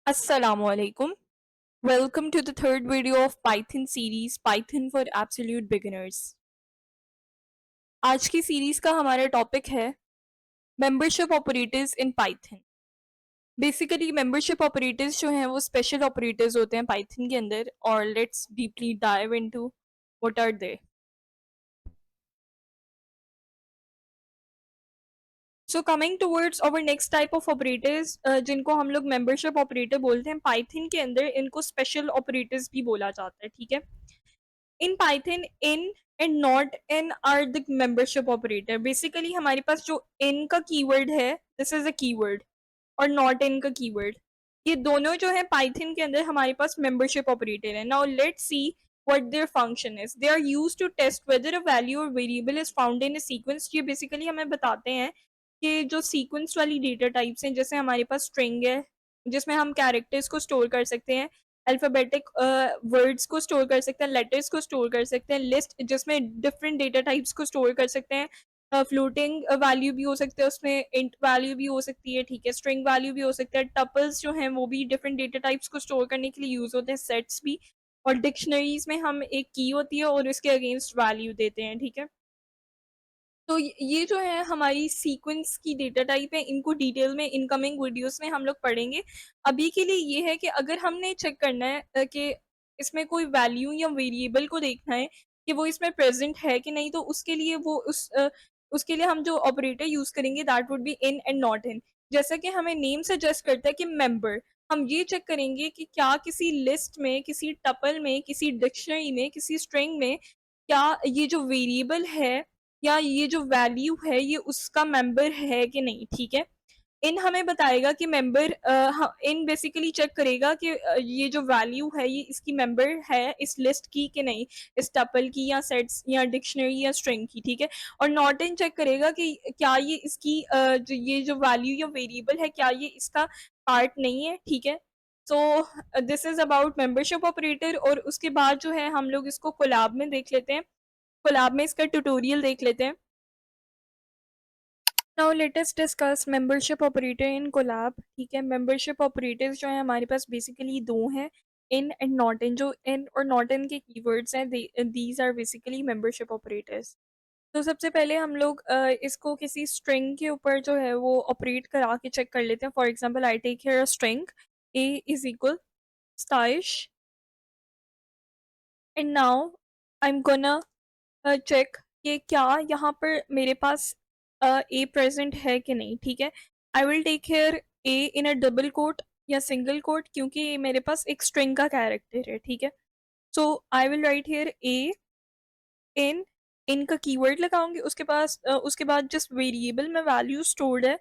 Assalamualaikum. Welcome to the third video of Python series Python for Absolute Beginners. आज की series का हमारा topic है membership operators in Python. Basically membership operators जो हैं वो स्पेशल ऑपरेटर्स होते हैं पाइथन के अंदर और let's deeply dive into what are they. So coming towards our next type of operators जिनको हम लोग मेंबरशिप ऑपरेटर बोलते हैं, पाइथन के अंदर इनको स्पेशल ऑपरेटर्स भी बोला जाता है। ठीक है, in Python in and not in are the membership operator. Basically हमारे पास जो इन का कीवर्ड है, दिस इज अ कीवर्ड, और नॉट इन का कीवर्ड, ये दोनों जो है पाइथन के अंदर हमारे पास मेंबरशिप ऑपरेटर है। Now let's see what their function is. They are used to test whether a value or variable is found in a sequence. ये बेसिकली हमें बताते हैं कि जो सीक्वेंस वाली डेटा टाइप्स हैं, जैसे हमारे पास स्ट्रिंग है जिसमें हम कैरेक्टर्स को स्टोर कर सकते हैं, अल्फ़ाबेटिक वर्ड्स को स्टोर कर सकते हैं, लेटर्स को स्टोर कर सकते हैं, लिस्ट जिसमें डिफरेंट डेटा टाइप्स को स्टोर कर सकते हैं, फ्लोटिंग वैल्यू भी हो सकते हैं, उसमें इंट वैल्यू भी हो सकती है, ठीक है, स्ट्रिंग वैल्यू भी हो सकता है, टपल्स जो हैं वो भी डिफरेंट डेटा टाइप्स को स्टोर करने के लिए यूज होते हैं, सेट्स भी, और डिक्शनरीज में हम एक की होती है और उसके अगेंस्ट वैल्यू देते हैं। ठीक है, तो ये जो है हमारी सीक्वेंस की डेटा टाइप है, इनको डिटेल में इनकमिंग वीडियोस में हम लोग पढ़ेंगे। अभी के लिए ये है कि अगर हमने चेक करना है कि इसमें कोई वैल्यू या वेरिएबल को देखना है कि वो इसमें प्रेजेंट है कि नहीं, तो उसके लिए उसके लिए हम जो ऑपरेटर यूज करेंगे that would be in and not in. जैसा कि हमें नेम सजेस्ट करता है कि मेंबर, हम ये चेक करेंगे कि क्या किसी लिस्ट में, किसी टपल में, किसी डिक्शनरी में, किसी स्ट्रिंग में क्या ये जो वेरिएबल है या ये जो वैल्यू है ये उसका मेंबर है कि नहीं। ठीक है, इन हमें बताएगा कि मेंबर, इन बेसिकली चेक करेगा कि ये जो वैल्यू है ये इसकी मेंबर है इस लिस्ट की कि नहीं, इस टपल की या सेट्स या डिक्शनरी या स्ट्रिंग की। ठीक है, और नॉट इन चेक करेगा कि क्या ये इसकी ये जो वैल्यू या वेरिएबल है क्या ये इसका पार्ट नहीं है। ठीक है, so this is about membership operator. और उसके बाद जो है हम लोग इसको कोलैब में देख लेते हैं, कोलैब में इसका ट्यूटोरियल देख लेते हैं। Now let us discuss membership operator in Colab. ठीक है, मेंबरशिप ऑपरेटर्स जो है हमारे पास बेसिकली दो हैं, इन एंड नॉट इन। जो इन और नॉट इन के कीवर्ड्स हैं, these are basically membership operators. तो सबसे पहले हम लोग इसको किसी स्ट्रिंग के ऊपर जो है वो ऑपरेट करा के चेक कर लेते हैं। For example I take here a string a is equal stash, and now I am gonna check कि क्या यहाँ पर मेरे पास ए प्रेजेंट है कि नहीं। ठीक है, I will take here A in a double quote या सिंगल कोट, क्योंकि ये मेरे पास एक स्ट्रिंग का कैरेक्टर है। ठीक है, सो आई विल राइट हेयर ए इन, इन का कीवर्ड लगाऊंगी, उसके बाद जिस वेरिएबल में वैल्यू स्टोर्ड है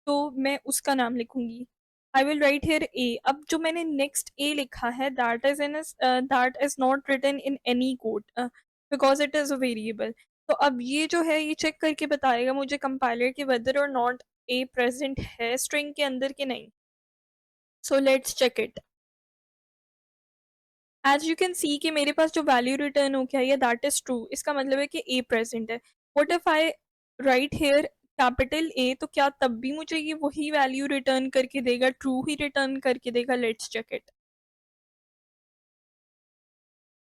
तो मैं उसका नाम लिखूंगी। I will write here A. अब जो मैंने नेक्स्ट ए लिखा है that is not written in any code because it is a variable. तो अब ये जो है ये चेक करके बताएगा मुझे कंपाइलर कि whether or not A present है स्ट्रिंग के अंदर कि नहीं। So let's check it. As you can see कि मेरे पास जो वैल्यू रिटर्न हो गया है दैट इज ट्रू, इसका मतलब है कि ए प्रेजेंट है। What if I write here capital A, तो क्या तब भी मुझे ये वही वैल्यू रिटर्न करके देगा, ट्रू ही रिटर्न करके देगा। Let's check it.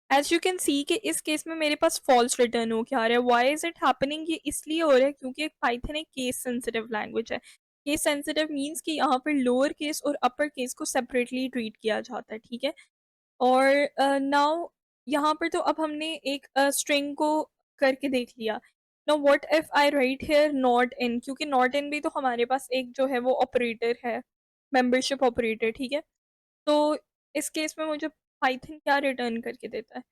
As you can see कि इस केस में मेरे पास फॉल्स रिटर्न हो के आ रहा है। व्हाई इज इट हैपनिंग, ये इसलिए हो रहा है क्योंकि पाइथन एक केस सेंसिटिव लैंग्वेज है। केस सेंसिटिव मीन्स कि यहाँ पर लोअर केस और अपर केस को सेपरेटली ट्रीट किया जाता है। ठीक है, और नाउ यहाँ पर तो अब हमने एक स्ट्रिंग को करके देख लिया। Now what if I write hair not in, क्योंकि नॉट इन भी तो हमारे पास एक जो है वो ऑपरेटर है, मेंबरशिप ऑपरेटर। ठीक है, तो इस केस में मुझे पाइथन क्या रिटर्न करके देता है,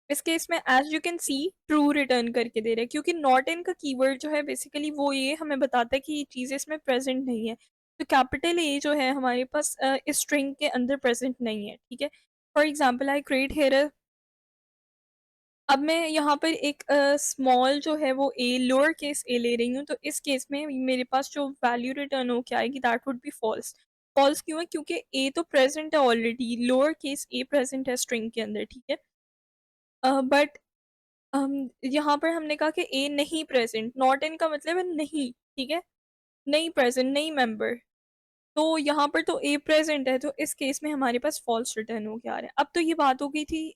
इस केस में as you can see true return करके दे रहे हैं, क्योंकि नॉट इन का कीवर्ड जो है बेसिकली वो ये हमें बताता है कि ये चीज़ इसमें प्रेजेंट नहीं है। तो कैपिटल ए जो है हमारे पास इस स्ट्रिंग के अंदर प्रेजेंट नहीं है। ठीक है, for example I create here, अब मैं यहाँ पर एक स्मॉल जो है वो ए, लोअर केस ए ले रही हूँ, तो इस केस में मेरे पास जो वैल्यू रिटर्न हो के आएगी that would be false. False क्यों है, क्योंकि ए तो प्रेजेंट है already, lower case A present है स्ट्रिंग के अंदर। ठीक है, बट यहाँ पर हमने कहा कि ए नहीं प्रेजेंट, नॉट इन का मतलब है नहीं। ठीक है, नहीं प्रेजेंट, नहीं मेंबर। तो यहाँ पर तो ए प्रेजेंट है, तो इस केस में हमारे पास फॉल्स रिटर्न हो के आ रहा है। अब तो ये बात हो गई थी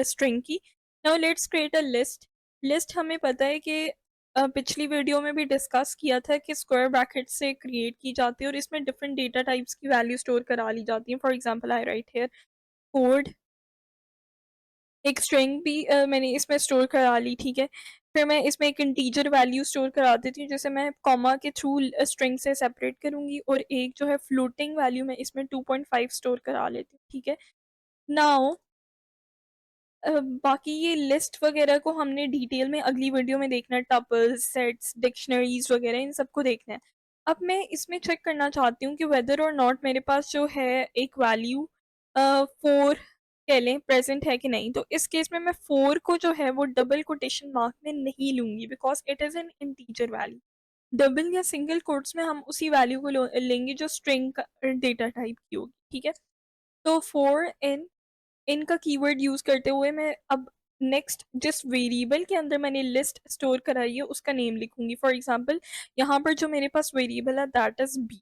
स्ट्रिंग की। Now let's create a list. List हमें पता है कि पिछली वीडियो में भी डिस्कस किया था कि स्क्वायर ब्रैकेट से क्रिएट की जाती है और इसमें डिफरेंट डेटा टाइप्स की वैल्यू स्टोर करा ली जाती है। For example I right here code, एक स्ट्रिंग भी मैंने इसमें स्टोर करा ली, ठीक है। फिर मैं इसमें एक इंटीजर वैल्यू स्टोर करा देती हूँ, जैसे मैं कॉमा के थ्रू स्ट्रिंग से सेपरेट करूँगी, और एक जो है फ्लोटिंग वैल्यू मैं इसमें 2.5 स्टोर करा लेती हूँ, ठीक है। नाउ बाकी ये लिस्ट वगैरह को हमने डिटेल में अगली वीडियो में देखना है, टपल्स, सेट्स, डिक्शनरीज वगैरह इन सबको देखना है। अब मैं इसमें चेक करना चाहती हूँ कि वेदर और नॉट मेरे पास जो है एक वैल्यू 4 कह लें प्रेजेंट है कि नहीं। तो इस केस में मैं 4 को जो है वो डबल कोटेशन मार्क में नहीं लूंगी, because it is an integer value. Double या सिंगल कोट्स में हम उसी वैल्यू को लेंगे जो स्ट्रिंग का डेटा टाइप की होगी, ठीक है। तो 4 इन इनका कीवर्ड यूज करते हुए मैं अब नेक्स्ट जिस वेरिएबल के अंदर मैंने लिस्ट स्टोर कराई है उसका नेम लिखूंगी। फॉर एग्जांपल यहाँ पर जो मेरे पास वेरिएबल है दैट इज बी।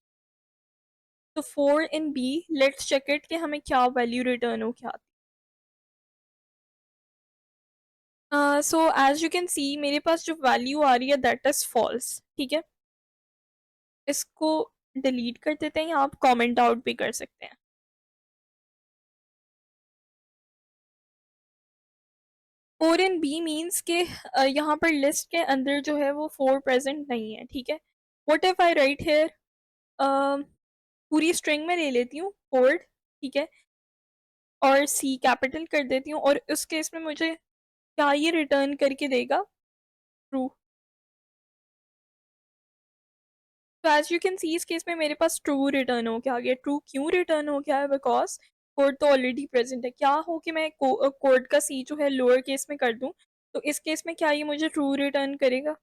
तो 4 in B, let's check it कि हमें क्या वैल्यू रिटर्न हो क्या आती। So as you can see मेरे पास जो वैल्यू आ रही है दैट इज फॉल्स, ठीक है। इसको डिलीट कर देते हैं या आप कमेंट आउट भी कर सकते हैं। 4 इन बी मीन्स के यहाँ पर लिस्ट के अंदर जो है वो 4 प्रेजेंट नहीं है, ठीक है। What if I write here, पूरी स्ट्रिंग में ले लेती हूँ कोड, ठीक है, और सी कैपिटल कर देती हूँ, और उस केस में मुझे क्या ये रिटर्न करके देगा, ट्रू। तो एज यू कैन सी इस केस में मेरे पास ट्रू रिटर्न हो क्या आ गया। ट्रू क्यों रिटर्न हो गया है, बिकॉज कोड तो ऑलरेडी प्रेजेंट है। क्या हो कि मैं कोड का सी जो है लोअर केस में कर दूं, तो इस केस में क्या ये मुझे ट्रू रिटर्न करेगा,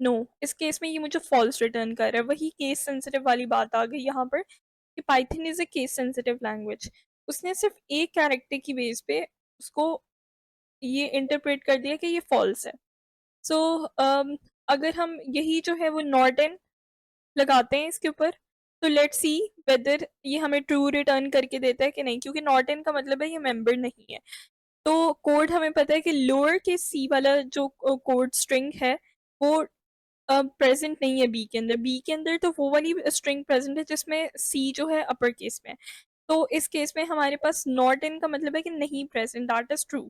नो इस केस में ये मुझे फॉल्स रिटर्न कर रहा है। वही केस सेंसिटिव वाली बात आ गई यहाँ पर कि Python is a case sensitive language. उसने सिर्फ एक कैरेक्टर की बेस पे उसको ये इंटरप्रेट कर दिया कि ये फॉल्स है। सो अगर हम यही जो है वो नॉट इन लगाते हैं इसके ऊपर, तो लेट्स सी वेदर ये हमें ट्रू रिटर्न करके देता है कि नहीं, क्योंकि नॉट इन का मतलब है ये मेंबर नहीं है। तो कोड हमें पता है कि लोअर के सी वाला जो कोड स्ट्रिंग है वो प्रेजेंट नहीं है बी के अंदर। बी के अंदर तो वो वाली स्ट्रिंग प्रेजेंट है जिसमें सी जो है अपर केस में है। तो इस केस में हमारे पास नॉट इन का मतलब है कि नहीं प्रेजेंट, दैट इज ट्रू,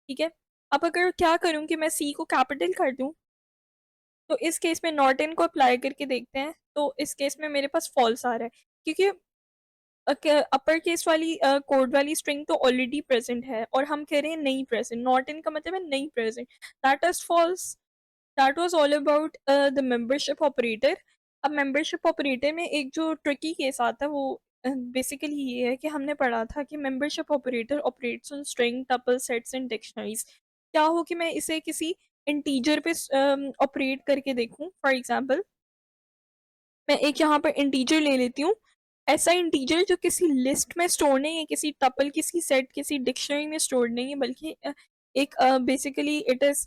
ठीक है। अब अगर क्या करूं कि मैं सी को कैपिटल कर दूं, तो इस केस में नॉट इन को अप्लाई करके देखते हैं, तो इस केस में मेरे पास फॉल्स आ रहा है, क्योंकि अपर केस वाली कोड वाली स्ट्रिंग तो ऑलरेडी प्रेजेंट है और हम कह रहे हैं नहीं प्रेजेंट। नॉट इन का मतलब है नहीं present, that is false. That was all about the membership operator. अब मेंबरशिप ऑपरेटर में एक जो ट्रिकी केस आता है वो बेसिकली ये है कि हमने पढ़ा था कि membership operator operates on string, tuple, sets and dictionaries. क्या हो कि मैं इसे किसी इंटीजर पे ऑपरेट करके देखूं। फॉर एग्जांपल मैं एक यहाँ पर इंटीजर ले लेती हूँ, ऐसा इंटीजर जो किसी लिस्ट में स्टोर नहीं है, किसी टपल, किसी सेट, किसी डिक्शनरी में स्टोर नहीं है, बल्कि एक basically it is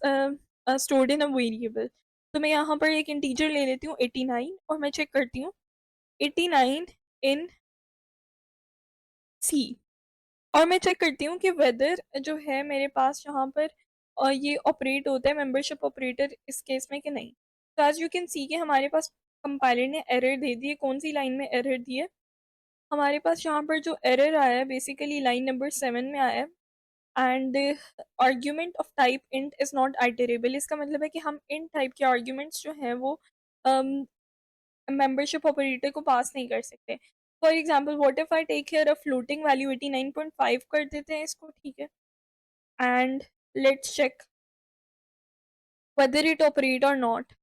stored in a variable. तो मैं यहाँ पर एक इंटीजर ले लेती हूँ 89 और मैं चेक करती हूँ 89 इन सी, और मैं चेक करती हूँ कि वेदर जो है मेरे पास यहाँ पर ये ऑपरेट होता है मेंबरशिप ऑपरेटर इस केस में कि नहीं। तो एज यू कैन सी कि हमारे पास कंपाइलर ने एरर दे दी है। कौन सी लाइन में एरर दी है, हमारे पास यहाँ पर जो एरर आया है बेसिकली लाइन नंबर 7 में आया है, and argument of type int is not iterable. इसका मतलब है कि हम इन टाइप के आर्ग्यूमेंट्स जो हैं वो मेंबरशिप ऑपरेटर को पास नहीं कर सकते। For example what if I take here a floating value 89.5 कर देते हैं इसको, ठीक है, and let's check whether it operate or not।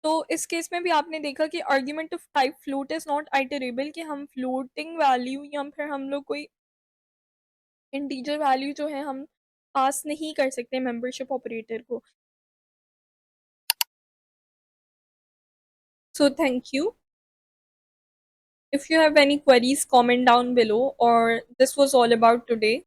तो इस केस में भी आपने देखा कि argument of type float is not iterable, कि हम फ्लोटिंग वैल्यू या फिर हम लोग कोई इंटीजर वैल्यू जो है हम पास नहीं कर सकते मेंबरशिप ऑपरेटर को। So thank you. If you have any queries, comment down below, or this was all about today.